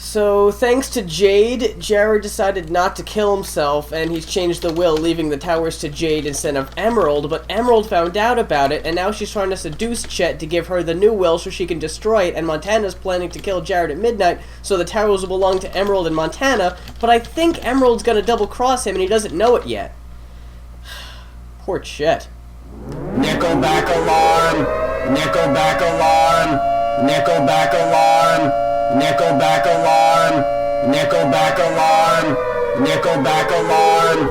So, thanks to Jade, Jared decided not to kill himself, and he's changed the will, leaving the towers to Jade instead of Emerald, but Emerald found out about it, and now she's trying to seduce Chet to give her the new will so she can destroy it, and Montana's planning to kill Jared at midnight, so the towers will belong to Emerald and Montana, but I think Emerald's gonna double-cross him, and he doesn't know it yet. Poor Chet. Nickelback alarm! Nickelback alarm! Nickelback alarm! Nickelback alarm! Nickelback alarm! Nickelback alarm!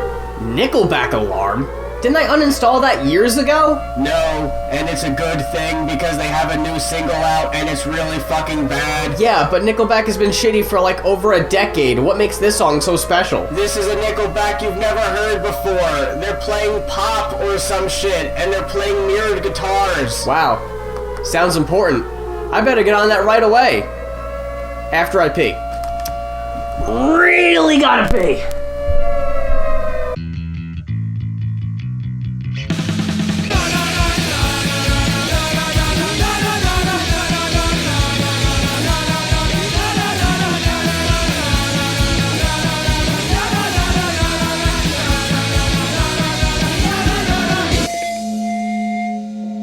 Nickelback alarm? Didn't I uninstall that years ago? No, and it's a good thing because they have a new single out and it's really fucking bad. Yeah, but Nickelback has been shitty for like over a decade. What makes this song so special? This is a Nickelback you've never heard before. They're playing pop or some shit, and they're playing mirrored guitars. Wow. Sounds important. I better get on that right away. After I pee. Really gotta pee.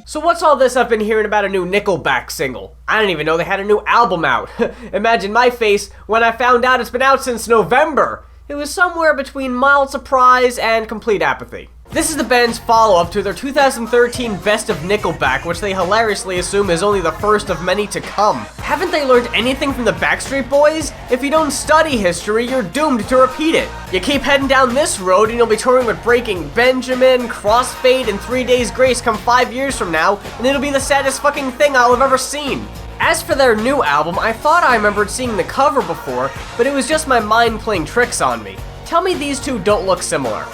So what's all this I've been hearing about a new Nickelback single? I didn't even know they had a new album out. Imagine my face when I found out it's been out since November. It was somewhere between mild surprise and complete apathy. This is the band's follow-up to their 2013 Best of Nickelback, which they hilariously assume is only the first of many to come. Haven't they learned anything from the Backstreet Boys? If you don't study history, you're doomed to repeat it. You keep heading down this road and you'll be touring with Breaking Benjamin, Crossfade, and 3 Days Grace come 5 years from now, and it'll be the saddest fucking thing I'll have ever seen. As for their new album, I thought I remembered seeing the cover before, but it was just my mind playing tricks on me. Tell me these two don't look similar.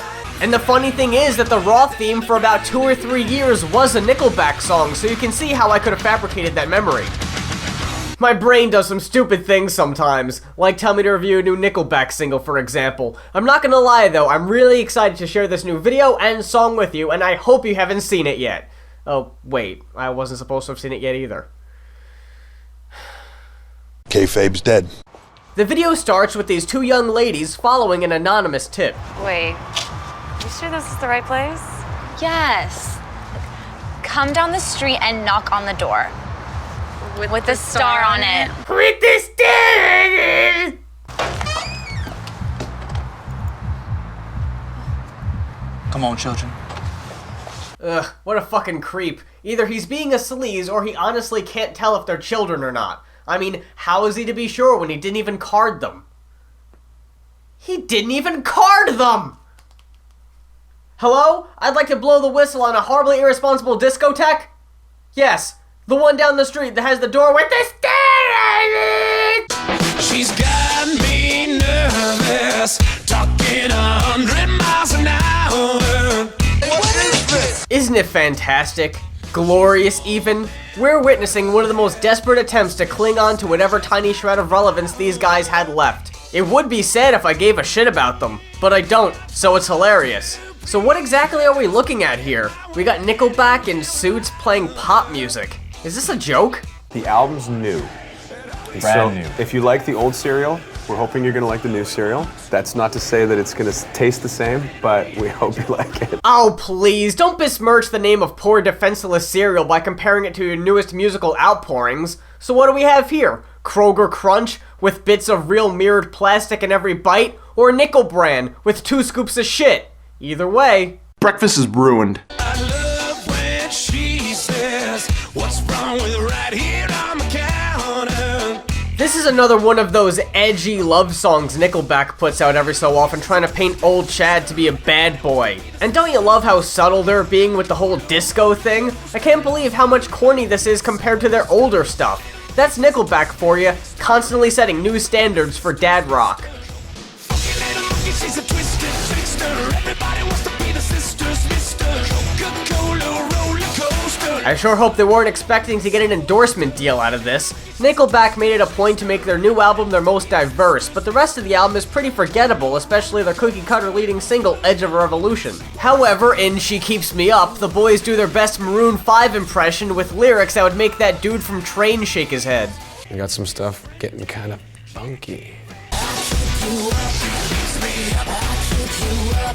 And the funny thing is that the Raw theme for about 2 or 3 years was a Nickelback song, so you can see how I could have fabricated that memory. My brain does some stupid things sometimes, like tell me to review a new Nickelback single, for example. I'm not gonna lie though, I'm really excited to share this new video and song with you, and I hope you haven't seen it yet. Oh, wait, I wasn't supposed to have seen it yet either. Kayfabe's dead. The video starts with these two young ladies following an anonymous tip. Wait, you sure this is the right place? Yes. Come down the street and knock on the door. With the star on it. With the star! Come on, children. Ugh, what a fucking creep. Either he's being a sleaze or he honestly can't tell if they're children or not. I mean, how is he to be sure when he didn't even card them? He didn't even card them! Hello? I'd like to blow the whistle on a horribly irresponsible discotheque? Yes, the one down the street that has the door with the stairs! She's got me nervous, talking 100 miles an hour. What is this? Isn't it fantastic? Glorious even? We're witnessing one of the most desperate attempts to cling on to whatever tiny shred of relevance these guys had left. It would be sad if I gave a shit about them, but I don't, so it's hilarious. So what exactly are we looking at here? We got Nickelback in suits playing pop music. Is this a joke? The album's new. Brand new. If you like the old cereal, we're hoping you're gonna like the new cereal. That's not to say that it's gonna taste the same, but we hope you like it. Oh please, don't besmirch the name of poor defenseless cereal by comparing it to your newest musical outpourings. So what do we have here? Kroger Crunch, with bits of real mirrored plastic in every bite? Or Nickel Bran, with 2 scoops of shit? Either way. Breakfast is ruined. I love when she says, what's wrong with right here on the counter? This is another one of those edgy love songs Nickelback puts out every so often, trying to paint old Chad to be a bad boy. And don't you love how subtle they're being with the whole disco thing? I can't believe how much corny this is compared to their older stuff. That's Nickelback for you, constantly setting new standards for dad rock. Funky little monkey, she's a twisted trickster. Everybody wants to be the sisters, Mr. Coca-Cola roller coaster. I sure hope they weren't expecting to get an endorsement deal out of this. Nickelback made it a point to make their new album their most diverse, but the rest of the album is pretty forgettable, especially their cookie-cutter leading single, Edge of Revolution. However, in She Keeps Me Up, the boys do their best Maroon 5 impression with lyrics that would make that dude from Train shake his head. I got some stuff getting kind of Funky.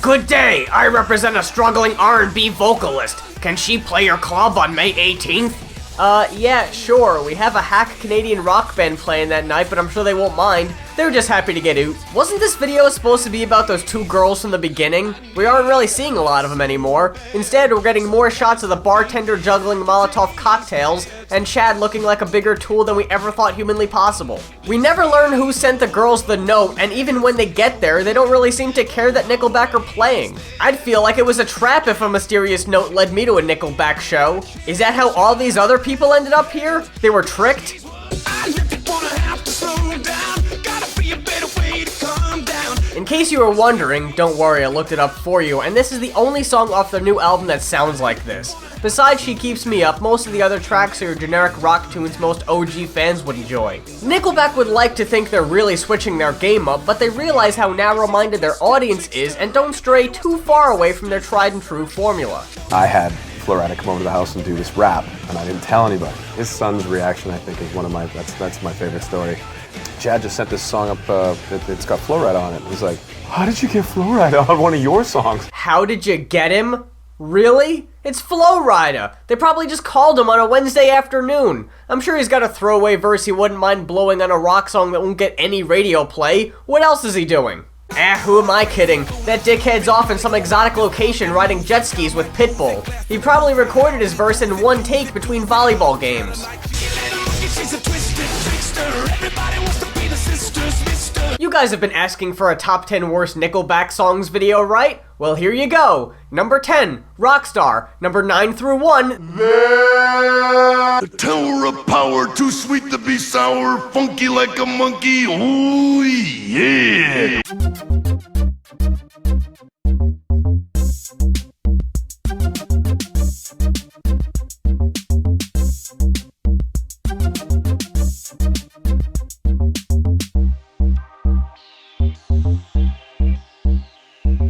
Good day, I represent a struggling R&B vocalist. Can she play your club on May 18th? Yeah, sure. We have a hack Canadian rock band playing that night, but I'm sure they won't mind. They're just happy to get out. Wasn't this video supposed to be about those two girls from the beginning? We aren't really seeing a lot of them anymore. Instead, we're getting more shots of the bartender juggling Molotov cocktails and Chad looking like a bigger tool than we ever thought humanly possible. We never learn who sent the girls the note, and even when they get there, they don't really seem to care that Nickelback are playing. I'd feel like it was a trap if a mysterious note led me to a Nickelback show. Is that how all these other people ended up here? They were tricked? In case you were wondering, don't worry, I looked it up for you, and this is the only song off their new album that sounds like this. Besides She Keeps Me Up, most of the other tracks are your generic rock tunes most OG fans would enjoy. Nickelback would like to think they're really switching their game up, but they realize how narrow-minded their audience is and don't stray too far away from their tried and true formula. I had Florida come over to the house and do this rap, and I didn't tell anybody. His son's reaction, I think, is one of my, that's my favorite story. Chad just sent this song up, it's got Flo Rida on it. He's like, how did you get Flo Rida on one of your songs? How did you get him? Really? It's Flo Rida. They probably just called him on a Wednesday afternoon. I'm sure he's got a throwaway verse he wouldn't mind blowing on a rock song that won't get any radio play. What else is he doing? Who am I kidding? That dickhead's off in some exotic location riding jet skis with Pitbull. He probably recorded his verse in one take between volleyball games. You guys have been asking for a top 10 worst Nickelback songs video, right? Well, here you go. Number 10, Rockstar. Number 9 through 1, The tower of power, too sweet to be sour, funky like a monkey, ooh yeah.